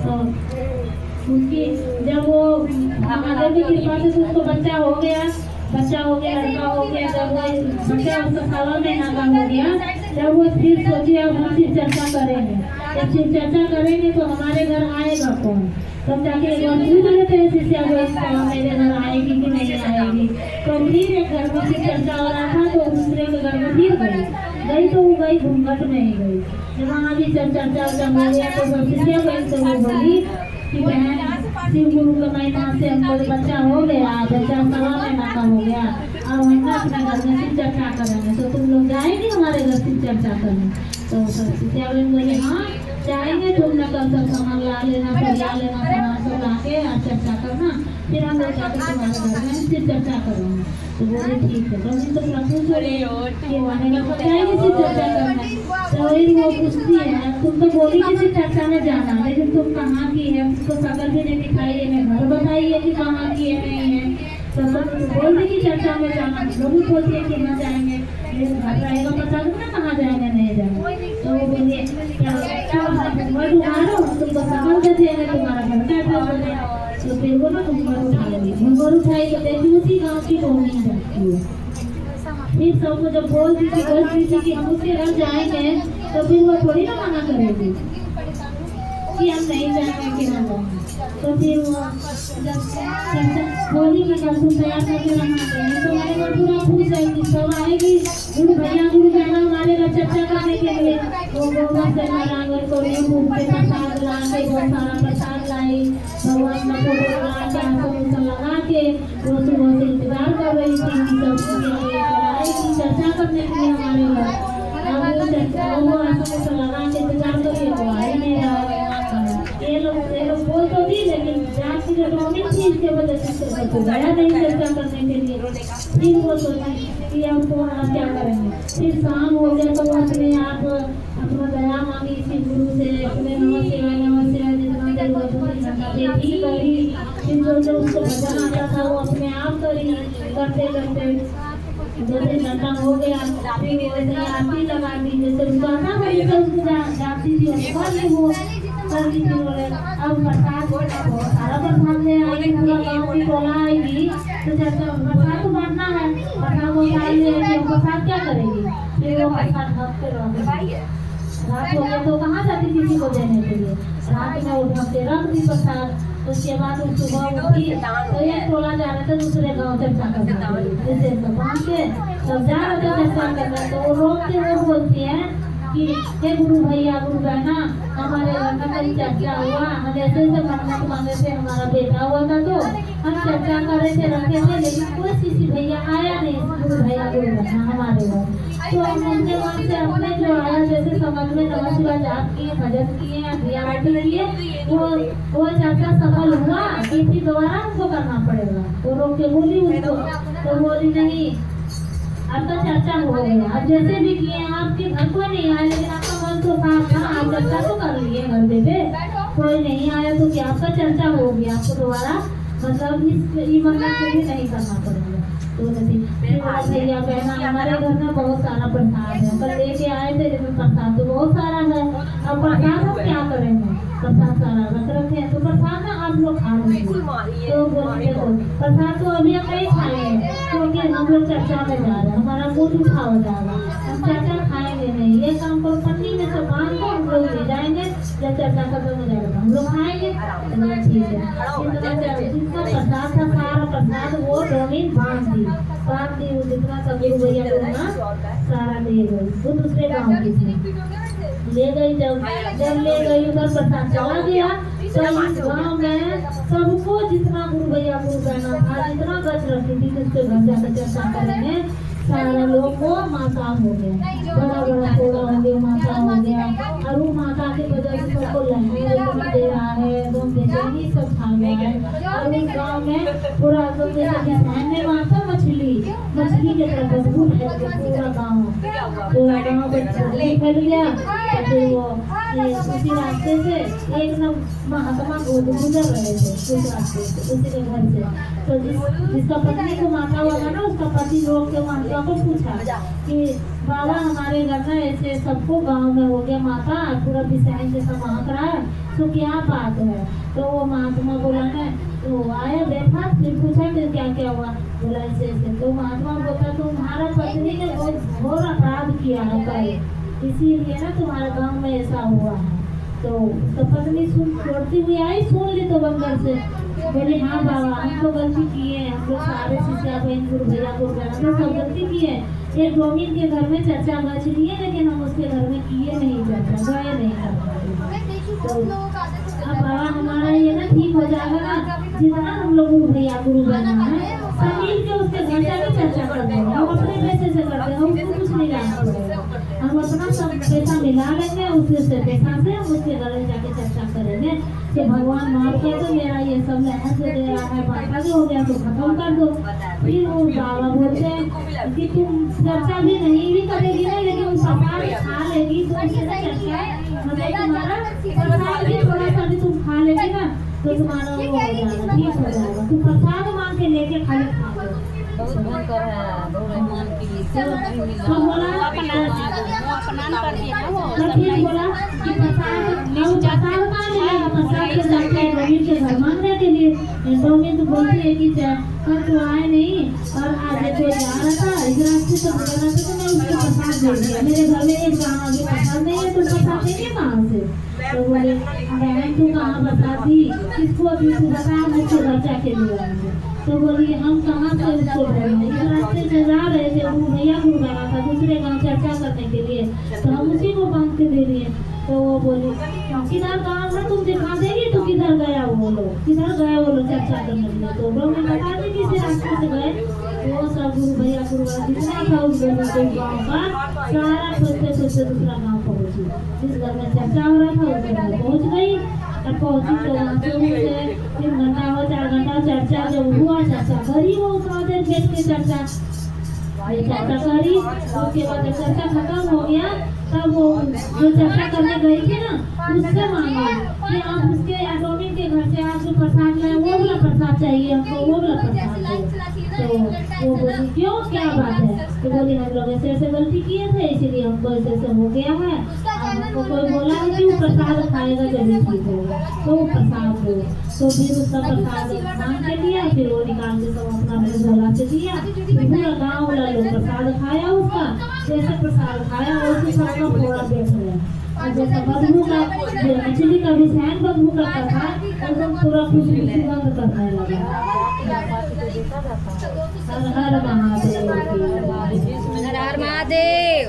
तो उनकी जब वो महादेव की कृपा से उसको बच्चा हो गया, लड़का हो गया। जब वो बच्चा उसका 7वां महीना का हो गया, जब वो फिर सोची अब हम शिव चर्चा करेंगे। जब शिव चर्चा करेंगे तो हमारे घर आएगा कौन? तब जाके एक बार पूछ लेते हैं शिष्या को मेरे घर आएगी कि नहीं आएगी। तो फिर एक घर में शिव चर्चा हो रहा था, तो दूसरे के घर में फिर गई तो वो गई घूंघट में ही गई। जब वहाँ भी चर्चा हो गया तो शिष्या गई तो वो बोली कि बहन शिव गुरु के महिमा से हमको बच्चा हो गया, बच्चा 7वां महीना का हो गया, अब हम अपने घर में शिव चर्चा करेंगे, तो तुम लोग जाएंगे हमारे घर शिव चर्चा करने? तो शिष्या बोले हाँ जाएंगे, तुम न कल सब सामान ला लेना, सामान सब ला के चर्चा करना, फिर हम लोग जाकर तुम्हारे घर में शिव चर्चा करेंगे। तो बोले ठीक है। तो प्रभु बोले कि वहाँ को जाएंगे शिव चर्चा करने। तो वो पूछती है तुम तो बोली किसी चर्चा में जाना, लेकिन तुम कहाँ की है? उसको शकल भी नहीं दिखाई है, मैं घर बताइए कि कहाँ की है नहीं है। तो बोल दी कि चर्चा में जाना, लोग भी बोलती है कि न जाएंगे, लेकिन घर रहेगा पता नहीं ना कहाँ जाएंगे नहीं जाएंगे। तो वो बोलिए क्या तुमको शकल दे देंगे, तुम्हारा घर का एड्रेस बोले। तो फिर वो ना घूंघट उठा लेगी, घूंघट उठाई तो देखी उसी गाँव की रोहिणी जाती है। फिर सबको जब बोल दी कि हम उसके घर जाएंगे, तो फिर वो थोड़ी ना मना करेगी कि हम नहीं जाएंगे कि ना जाएंगे। तो फिर वो बोली कि कल तुम तैयार करके रखना चाहिए। तो मेरे घर पूरा खुश जाएगी, सब आएगी गुरु भैया गुरु बहना हमारे घर चर्चा करने के लिए। वो गोबर से नारायण को नींबू के प्रसाद ला के बहुत सारा प्रसाद लाई, भगवान का फोटो लगा के आंखों लगा के वो सुबह से इंतजार कर रही थी कि सब चर्चा करने के लिए हमारे घर। अब वो आंखों लगा के इंतजार करिए तो आ ही नहीं रहा। ये लोग बोल तो दी, लेकिन जाति के रोमिन चीज के वजह से तो गया नहीं चर्चा करने के लिए। फिर वो सोची कि हम तो क्या करेंगे। फिर शाम हो गया तो अपने आप अपना दया मांगी शिव गुरु से, अपने नमः शिवाय जितना देर भी करी। फिर जो उसको भजन आता था वो अपने आप करी, करते करते 2 घंटा हो गया। फिर आरती लगा दी, जैसे गाना बजे तो उसको जाती थी वो कर दी थी। बोले अब प्रसाद बहुत सारा प्रसाद ले आएगी, पूरा गाँव की टोला आएगी, तो चर्चा प्रसाद तो बांटना है, प्रसाद वो सारी ले आएगी, प्रसाद क्या करेगी? फिर वो प्रसाद ढक के रात हो गया तो कहाँ जाती किसी को देने के लिए, रात में वो ढक के रख दी प्रसाद। उसके बाद सुबह उठी तो एक टोला जा रहे थे दूसरे गाँव चर्चा करने, जैसे बांध के तब जा रहे थे चर्चा करने। तो वो रोक के वो बोलती है कि हे गुरु भैया गुरु बहना हमारे घर में कल चर्चा हुआ, हम ऐसे मन्नत मांगे थे, हमारा बेटा हुआ था तो हम चर्चा कर रहे थे, रखे थे, लेकिन कोई किसी भैया आया नहीं गुरु भैया गुरु बहना हमारे घर। तो हमने वहाँ से अपने जो आया जैसे समझ में नमः शिवाय जाप किए, भजन किए, दिया बाती किए, वो चर्चा सफल हुआ कि फिर दोबारा हमको करना पड़ेगा। तो रोक के बोली उसको, तो बोली नहीं अब तो चर्चा हो गया, अब जैसे भी किए आपके घर कोई नहीं आया, लेकिन आपका मन तो साफ था, आप चर्चा तो कर लिए घर पे, कोई नहीं आया तो क्या आपका चर्चा हो गया, आपको दोबारा मतलब इस मतलब के लिए नहीं करना पड़ेगा। तो भैया कहना हमारे घर में बहुत सारा प्रसाद है, कल लेके आए थे, लेकिन प्रसाद तो बहुत सारा है, अब प्रसाद हम क्या करेंगे? प्रसाद सारा रख रखे हैं, तो प्रसाद ना आप लोग खा लेंगे। तो बोलते तो प्रसाद तो अभी हम नहीं खाएंगे, क्योंकि हम लोग चर्चा में जा रहे हैं, हमारा मूड उठा हो जाएगा, हम चर्चा खाएंगे नहीं। ये काम को पन्नी में से बांध को हम लोग ले जाएंगे, जब चर्चा खत्म हो जाएगा हम लोग खाएंगे। ठीक है, जिसका प्रसाद था सारा प्रसाद वो रोमिन बांध दी जितना कभी भैया सारा ले गई, वो दूसरे गाँव की ले गई। जब ले गई उधर प्रसाद चला गया, तो इस गाँव में सबको जितना गुरु भैया गुरु बहना था, जितना गच रखी थी उसके घर जाकर चर्चा करेंगे, सारा लोग को माता हो गया, बड़ा बड़ा थोड़ा हो गया, माता हो गया। और वो माता की वजह से सबको लहंगे दे रहा है, बेचैनी सब खा गया है। और इस गाँव में पूरा में माता मछली के तरफ बदबू फैल गया, पूरा गाँव फैल गया। फिर वो उसी रास्ते से एक न महात्मा गुजर रहे थे उस रास्ते से, उसी के घर से। तो जिसका पत्नी को माता हुआ था ना, उसका पति लोग के महात्मा को पूछा कि बाबा हमारे घर में ऐसे सबको गांव में हो गया माता, पूरा बिसाई जैसा महक रहा है, तो क्या बात है? तो वो महात्मा बोला ना, तो आया बैठा, फिर पूछा कि क्या क्या हुआ? बोला ऐसे ऐसे। तो महात्मा बोला तुम्हारा पत्नी ने बहुत घोर अपराध किया है कल, इसीलिए ना तुम्हारे गांव में ऐसा हुआ है। तो पत्नी सुन छोड़ती हुई आई, सुन ली तो बंदर से बोले हाँ बाबा हम तो गलती किए हैं, हम लोग सारे शिष्या बहन गुरु भैया गुरु बहन हम सब गलती किए। एक डोमिन के घर में चर्चा बच लिए, लेकिन हम उसके घर में किए नहीं चर्चा, गए नहीं कर। तो अब बाबा हमारा ये ना ठीक हो जाएगा ना, जितना हम लोग गुरु भैया गुरु बहन है सब मिल के उसके घर जाके चर्चा करते हैं। हम अपने पैसे से करते हैं, हमको कुछ नहीं लाना पड़ेगा, हम अपना सब पैसा मिला लेंगे, उससे पैसा से हम उसके घर में जाके चर्चा करेंगे कि भगवान मार के तो मेरा ये सब लहर से दे रहा है, बांटा जो हो गया तो खत्म कर दो। फिर वो बाबा बोलते हैं कि तुम चर्चा भी नहीं भी करेगी ना, लेकिन प्रसाद खा लेगी तो उससे चर्चा मतलब तुम्हारा प्रसाद भी थोड़ा सा भी तुम खा लेगी ना तो तुम्हारा वो हो जाएगा, ठीक हो जाएगा। तुम प्रसाद मांग के लेके खाली खा लो। तो बोला कि प्रसाद कहाँ मिलेगा? प्रसाद के जाते हैं रवि के घर मांगने के लिए। डोमिन तो बोलती है कि कल तो आए नहीं और आज कोई जा रहा था इस रास्ते से गुजर रहा था तो मैं उसको प्रसाद दे दिया। मेरे घर में एक कहाँ आगे प्रसाद नहीं है तो प्रसाद देंगे कहाँ से? तो बोले बहन तू कहाँ बताती, किसको अभी तू बता, मुझसे घर जाके ले आएंगे। तो बोली हम कहाँ से उसको बोलेंगे, इस रास्ते से जा रहे थे, वो भैया गुरु बना था दूसरे गाँव चर्चा करने के लिए, तो हम उसी को बांध के दे दिए। तो वो बोली किधर गाँव है तुम दिखा देगी? तो किधर गया वो लोग, किधर गए वो लोग चर्चा करने के लिए? तो लोग बता दें किसी रास्ते से गए। वो सब गुरु भैया गुरु जितना था उस गाँव का सारा खोजते खोजते दूसरा गाँव पहुँची। जिस घर में चर्चा हो रहा था उस घर पहुँच गई। तब पहुँची तो वहाँ से 3 घंटा हो 4 घंटा चर्चा जब हुआ, चर्चा करी वो उतना देर बैठ के चर्चा करी। उसके बाद जब चर्चा खत्म हो गया तब वो जो चर्चा करने गई थी ना उससे मांगा कि आप उसके डोमिन के घर से आप जो प्रसाद लाए वो वाला प्रसाद चाहिए हमको, वो वाला प्रसाद दो। तो वो बोली क्यों क्या बात है? तो बोली हम लोग ऐसे ऐसे गलती किए थे इसीलिए हमको ऐसे ऐसे हो गया है, हमको कोई बोला है कि वो प्रसाद खाएगा जब ठीक होगा तो वो प्रसाद दो। तो फिर उसका प्रसाद मांग के दिया, फिर वो निकाल के सब अपना अपने झोला से दिया। पूरा गाँव वाला लोग प्रसाद खाया उसका, जैसे प्रसाद खाया वैसे सबका पूरा बैठ गया। और जैसा बदबू का मछली का भी सैन बदबू करता था एकदम पूरा खुशबू सुगंध करने लगा। हर हर महादेव। हर हर महादेव।